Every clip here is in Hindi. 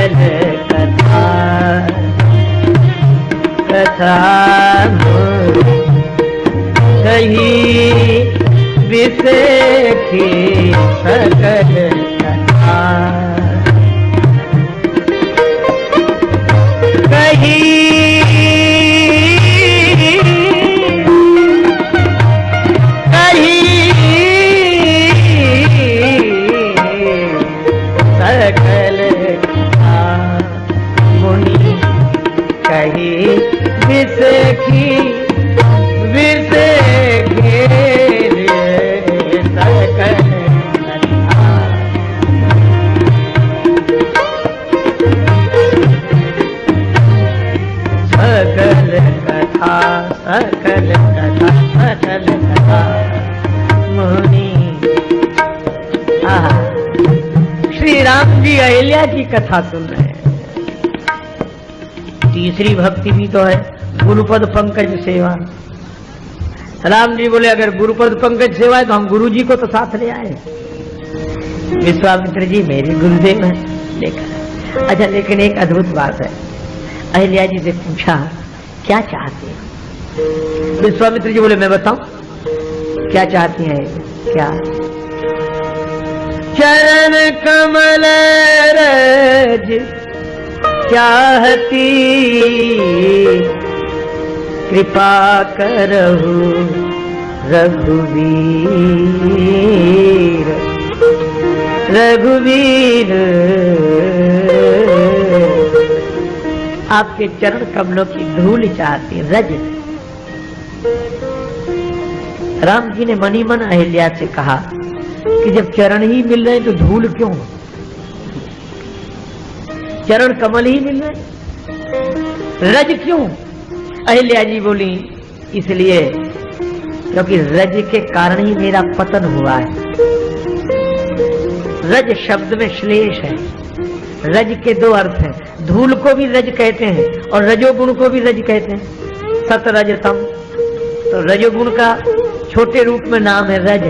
सकल कथा कथा कही विसेखी सकल कथा कही सकल कथा मुनि कही विसेखी विसेखी सकल कथा सकल कथा सकल कथा सकल कथा मुनि। श्री राम जी अहिल्या की कथा सुन रहे हैं। तीसरी भक्ति भी तो है गुरुपद पंकज सेवा। राम जी बोले अगर गुरुपद पंकज सेवा है तो हम गुरु जी को तो साथ ले आए। विश्वामित्र जी मेरे गुरुदेव हैं लेकर। अच्छा लेकिन एक अद्भुत बात है, अहिल्या जी से पूछा क्या चाहते हैं? विश्वामित्र जी बोले मैं बताऊं क्या चाहती हैं? क्या? चरण कमल रज चाहती कृपा करहु रघुवीर रघुवीर। आपके चरण कमलों की धूल चाहती रज। राम जी ने मनी मन अहिल्या से कहा कि जब चरण ही मिल रहे तो धूल क्यों? चरण कमल ही मिल रहे, रज क्यों? अहिल्या जी बोली इसलिए क्योंकि रज के कारण ही मेरा पतन हुआ है। रज शब्द में श्लेष है। रज के दो अर्थ हैं, धूल को भी रज कहते हैं और रजोगुण को भी रज कहते हैं। सत रजतम, तो रजोगुण का छोटे रूप में नाम है रज।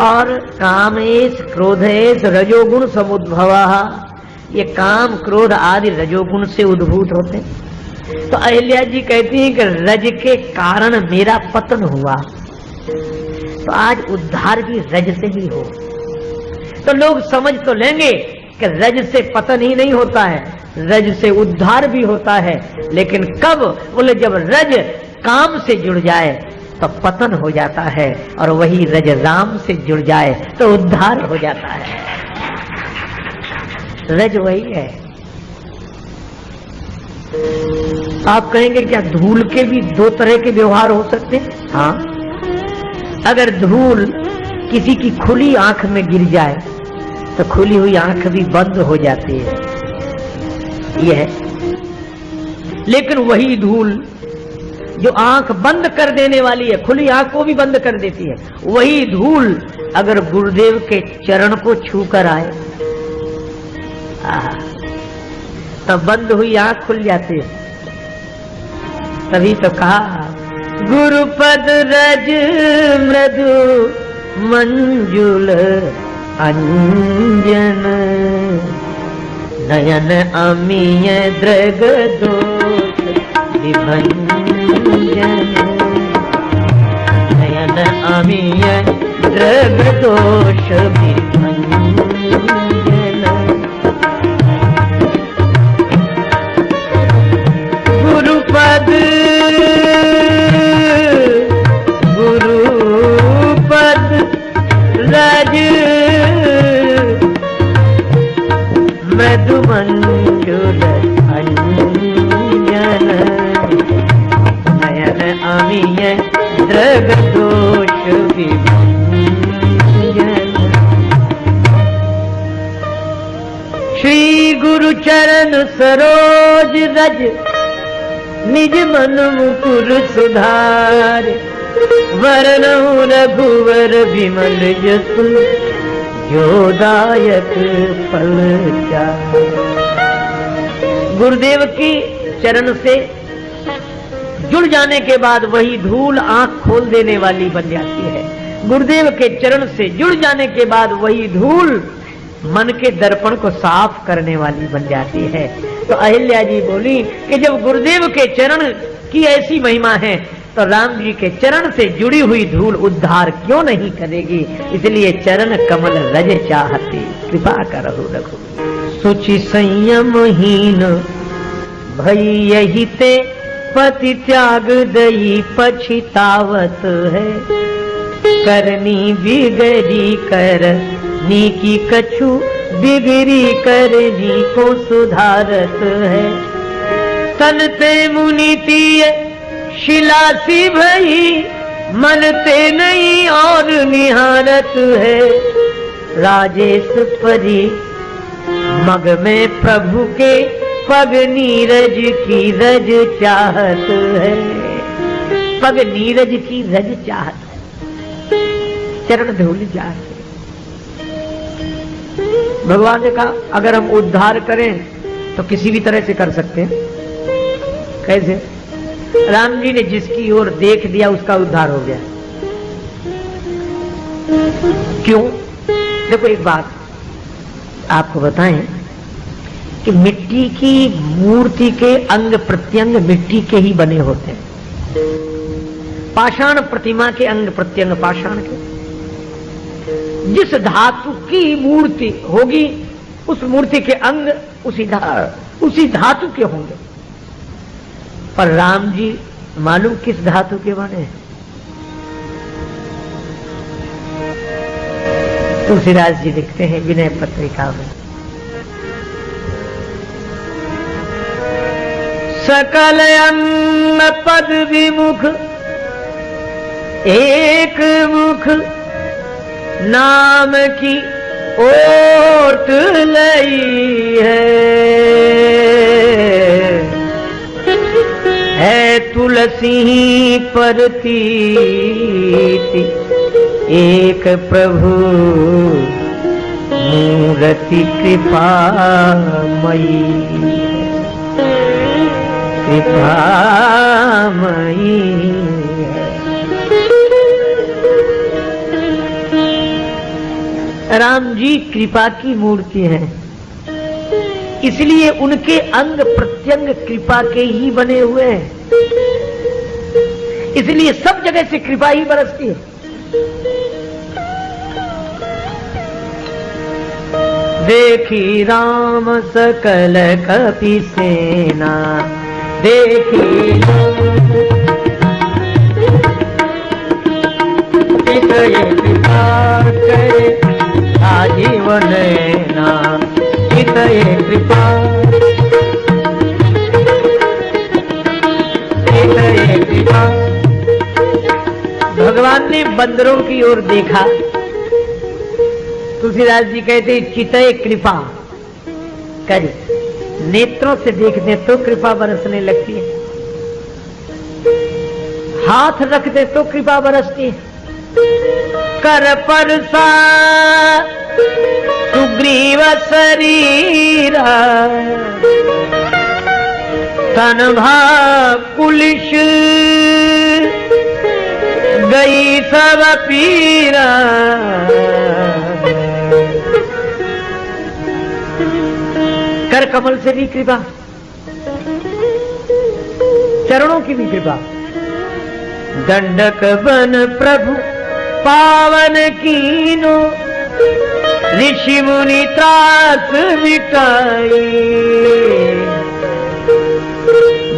और कामेश क्रोधेश रजोगुण समुद्भवः, ये काम क्रोध आदि रजोगुण से उद्भूत होते हैं। तो अहिल्या जी कहती हैं कि रज के कारण मेरा पतन हुआ, तो आज उद्धार भी रज से ही हो। तो लोग समझ तो लेंगे कि रज से पतन ही नहीं होता है, रज से उद्धार भी होता है। लेकिन कब? बोले जब रज काम से जुड़ जाए तो पतन हो जाता है, और वही रज राम से जुड़ जाए तो उद्धार हो जाता है। रज वही है। आप कहेंगे क्या धूल के भी दो तरह के व्यवहार हो सकते हैं? हाँ, अगर धूल किसी की खुली आंख में गिर जाए तो खुली हुई आंख भी बंद हो जाती है, यह है। लेकिन वही धूल जो आंख बंद कर देने वाली है, खुली आंख को भी बंद कर देती है, वही धूल अगर गुरुदेव के चरण को छू कर आए तब बंद हुई आंख खुल जाती है। तभी तो कहा गुरुपद रज मृदु मंजुल अंजन नयन अमीय दृग दोष विभंजन नयन अमीय दृग दोष विभंजन। गुरुपद रज मधुमंजुल अंजन नयन अमीय दृग दोष विभंजन। श्री गुरु चरण सरोज रज निज मन मुकुर सुधार वरनहु रघुवर विमल जसु जोदायक फल चार। गुरुदेव की चरण से जुड़ जाने के बाद वही धूल आंख खोल देने वाली बन जाती है। गुरुदेव के चरण से जुड़ जाने के बाद वही धूल मन के दर्पण को साफ करने वाली बन जाती है। तो अहिल्या जी बोली कि जब गुरुदेव के चरण की ऐसी महिमा है तो राम जी के चरण से जुड़ी हुई धूल उद्धार क्यों नहीं करेगी। इसलिए चरण कमल रज चाहती कृपा करहु रघुवीर। सुचि संयमहीन भई यही ते पति त्याग दई पछितावत है। करनी बिगड़ी करनी की कछु बिगड़ी करनी को सुधारत है। तन ते मुनि तीय शिलासी भई मन ते नहीं और निहारत है। राजेश परी मग में प्रभु के पग नीरज की रज चाहत है। पग नीरज की रज चाहत है, चरण धूल चाहत है। भगवान ने कहा अगर हम उद्धार करें तो किसी भी तरह से कर सकते हैं। कैसे? राम जी ने जिसकी ओर देख दिया उसका उद्धार हो गया। क्यों? देखो एक बात आपको बताएं कि मिट्टी की मूर्ति के अंग प्रत्यंग मिट्टी के ही बने होते हैं। पाषाण प्रतिमा के अंग प्रत्यंग पाषाण के। जिस धातु की मूर्ति होगी उस मूर्ति के अंग उसी धातु के होंगे। पर राम जी मालूम किस धातु के बने? तुलसीदास जी लिखते हैं विनय पत्रिका में, सकल अन्न पद विमुख एक मुख नाम की ओट लई है तुलसी परती एक प्रभु मूर्ति कृपामयी कृपामयी। राम जी कृपा की मूर्ति है, इसलिए उनके अंग प्रत्यंग कृपा के ही बने हुए हैं। इसलिए सब जगह से कृपा ही बरसती है। देखी राम सकल कपि सेना, देखी कृपा करे आजीवन ना, कृपा भगवान ने बंदरों की ओर देखा। तुलसीदास जी कहते चितय कृपा कर, नेत्रों से देखते तो कृपा बरसने लगती है, हाथ रखते तो कृपा बरसती है। कर परसा सुग्रीव शरीरा, तन कुलिश गई सब पीरा। कर कमल से भी कृपा, चरणों की भी कृपा। दंडक बन प्रभु पावन कीनो, ऋषि मुनि त्रास मिटाई।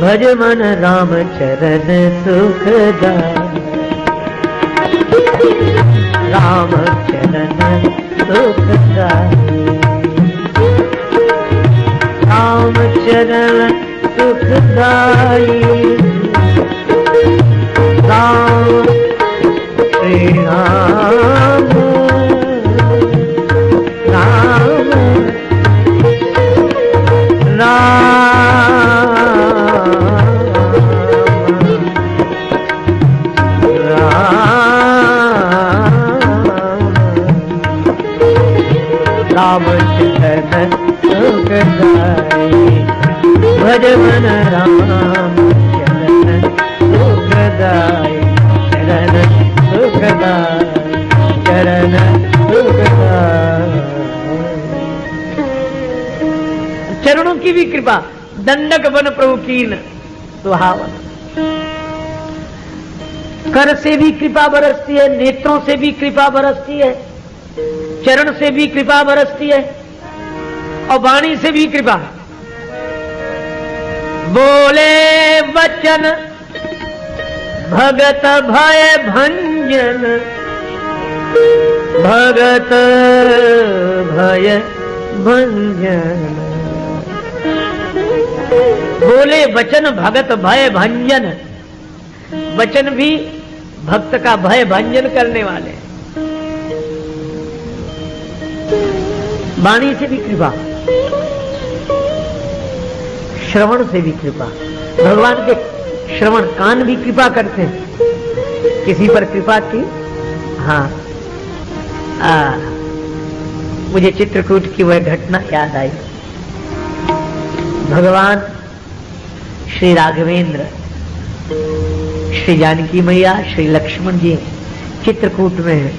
भज मन राम चरण सुखदाई, राम चरण सुखदाई, राम चरण सुखदाई। राम श्री राम राम राम चरण सुखदाई। भज मन राम चरण सुखदाई, चरण सुखदाई, चरण सुखदाई। चरणों की भी कृपा। दंडक बन प्रभु कीन सुहावन, कर से भी कृपा बरसती है, नेत्रों से भी कृपा बरसती है, चरण से भी कृपा बरसती है और वाणी से भी कृपा। बोले वचन भगत भय भंजन, भगत भय भंजन। बोले वचन भगत भय भंजन, वचन भी भक्त का भय भंजन करने वाले। वाणी से भी कृपा, श्रवण से भी कृपा। भगवान के श्रवण कान भी कृपा करते हैं। किसी पर कृपा की, हाँ, मुझे चित्रकूट की वह घटना याद आई। भगवान श्री राघवेंद्र, श्री जानकी मैया, श्री लक्ष्मण जी चित्रकूट में हैं।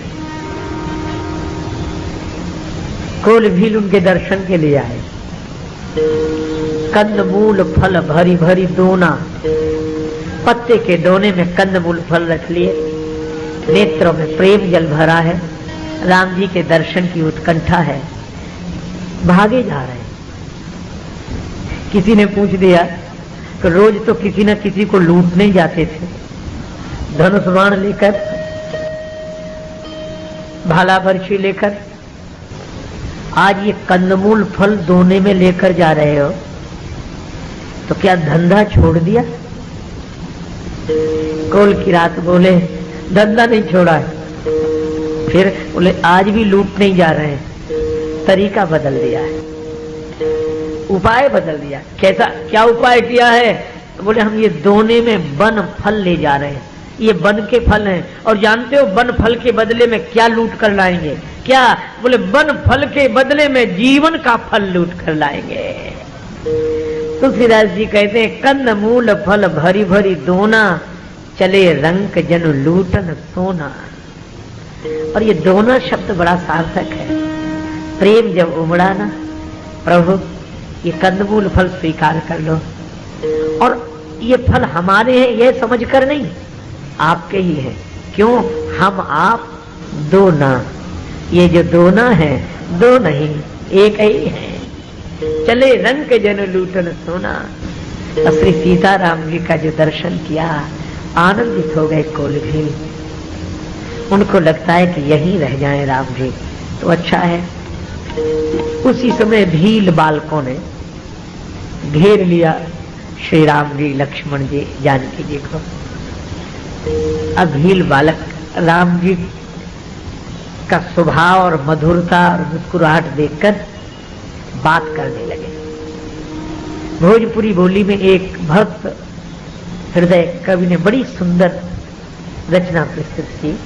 कोल भील उनके दर्शन के लिए आए। कंदमूल फल भरी भरी दोना, पत्ते के दोने में कंदमूल फल रख लिए, नेत्रों में प्रेम जल भरा है। राम जी के दर्शन की उत्कंठा है, भागे जा रहे हैं। किसी ने पूछ दिया कि रोज तो किसी न किसी को लूटने जाते थे, धनुष बाण लेकर, भाला बर्छी लेकर, आज ये कंदमूल फल दोने में लेकर जा रहे हो, तो क्या धंधा छोड़ दिया? कोल की रात बोले धंधा नहीं छोड़ा है। फिर बोले आज भी लूटने ही जा रहे हैं, तरीका बदल दिया है, उपाय बदल दिया। कैसा, क्या उपाय किया है? तो बोले हम ये दोने में वन फल ले जा रहे हैं, ये वन के फल हैं, और जानते हो वन फल के बदले में क्या लूट कर लाएंगे? क्या? बोले वन फल के बदले में जीवन का फल लूट कर लाएंगे। तुलसीदास जी कहते हैं कंदमूल फल भरी भरी दोना, चले रंक जन लूटन सोना। और ये दोना शब्द बड़ा सार्थक है। प्रेम जब उमड़ा ना, प्रभु ये कंदमूल फल स्वीकार कर लो, और ये फल हमारे हैं ये समझ कर नहीं, आपके ही है। क्यों? हम आप दो ना, ये जो दोना है दो नहीं एक ही है। चले रंग जन लूटन सोना। श्री सीताराम जी का जो दर्शन किया, आनंदित हो गए कोल भील। उनको लगता है कि यहीं रह जाएं राम जी तो अच्छा है। उसी समय भील बालकों ने घेर लिया श्री राम जी, लक्ष्मण जी, जानकी जी को। अब भील बालक राम जी का स्वभाव और मधुरता और मुस्कुराहट देखकर बात करने लगे। भोजपुरी बोली में एक भक्त हृदय कवि ने बड़ी सुंदर रचना प्रस्तुत की।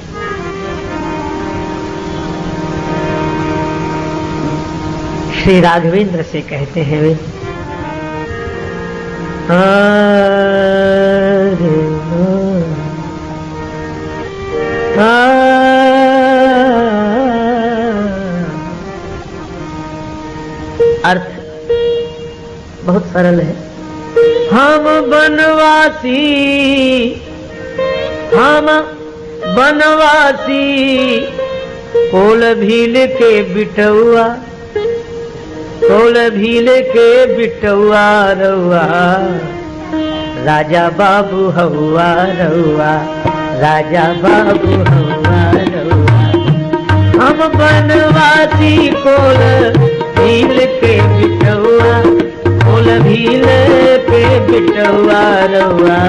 श्री राघवेंद्र से कहते हैं वे, अर्थ बहुत सरल है। हम बनवासी, हम बनवासी, कोल भील के बिटुआ, कोल भील के बिटुआ रउआ, राजा बाबू हउआ रउआ, राजा बाबू हउआ रउआ। हम बनवासी कोल भील के बिटुआ, कोल भील के बिटुआ रउआ,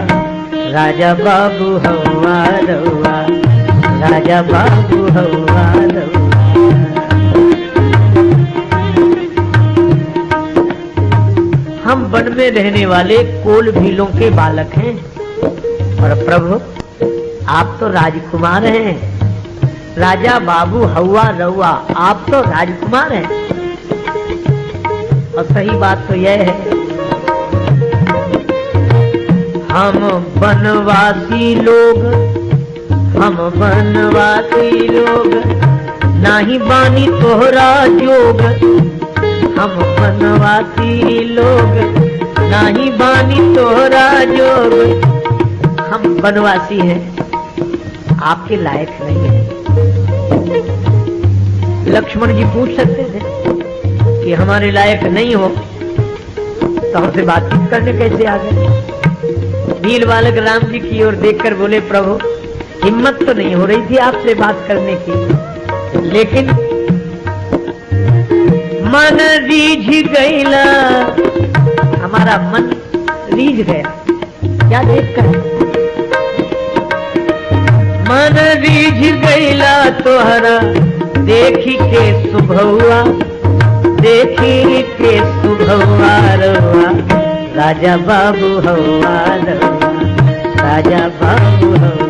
राजा बाबू हउआ रउआ, राजा बाबू हउआ रउआ। हम वन में रहने वाले कोल भीलों के बालक हैं, और प्रभु आप तो राजकुमार हैं, राजा बाबू हउआ रउआ, आप तो राजकुमार हैं। और सही बात तो यह है, हम बनवासी लोग, हम बनवासी लोग, नाही बानी तोहरा जोग, हम बनवासी लोग, नाही बानी तोहरा जोग। हम बनवासी हैं, आपके लायक नहीं है। लक्ष्मण जी पूछ सकते थे कि हमारे लायक नहीं हो तो हमसे बातचीत करने कैसे आ गए। भील बालक राम जी की ओर देखकर बोले, प्रभु हिम्मत तो नहीं हो रही थी आपसे बात करने की, लेकिन मन रीझ गईला, हमारा मन रीझ गया। क्या देखकर? मन रीझ गईला तोहरा देखी के सुभौआ, देखी के सुभौआ रवा, राजा बाबू हवा रवा, राजा बाबू हवा।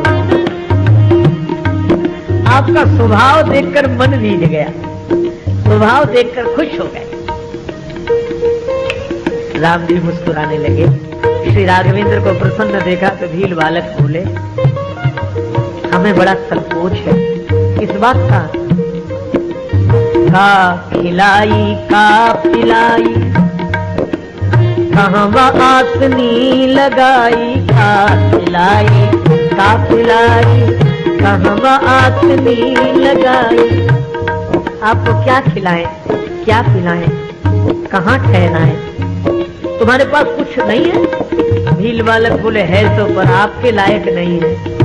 आपका स्वभाव देखकर मन रीझ गया, स्वभाव देखकर खुश हो गए। राम जी मुस्कुराने लगे। श्री राघवेंद्र को प्रसन्न देखा तो भील बालक बोले, हमें बड़ा संकोच है इस बात का खिलाई का पिलाई, कहवा आसनी लगाई, का खिलाई का पिलाई, कहवा आसनी लगाई। आपको क्या खिलाएं, क्या पिलाएं, कहाँ ठहराएं? तुम्हारे पास कुछ नहीं है? भील बालक बोले, है तो पर आपके लायक नहीं है।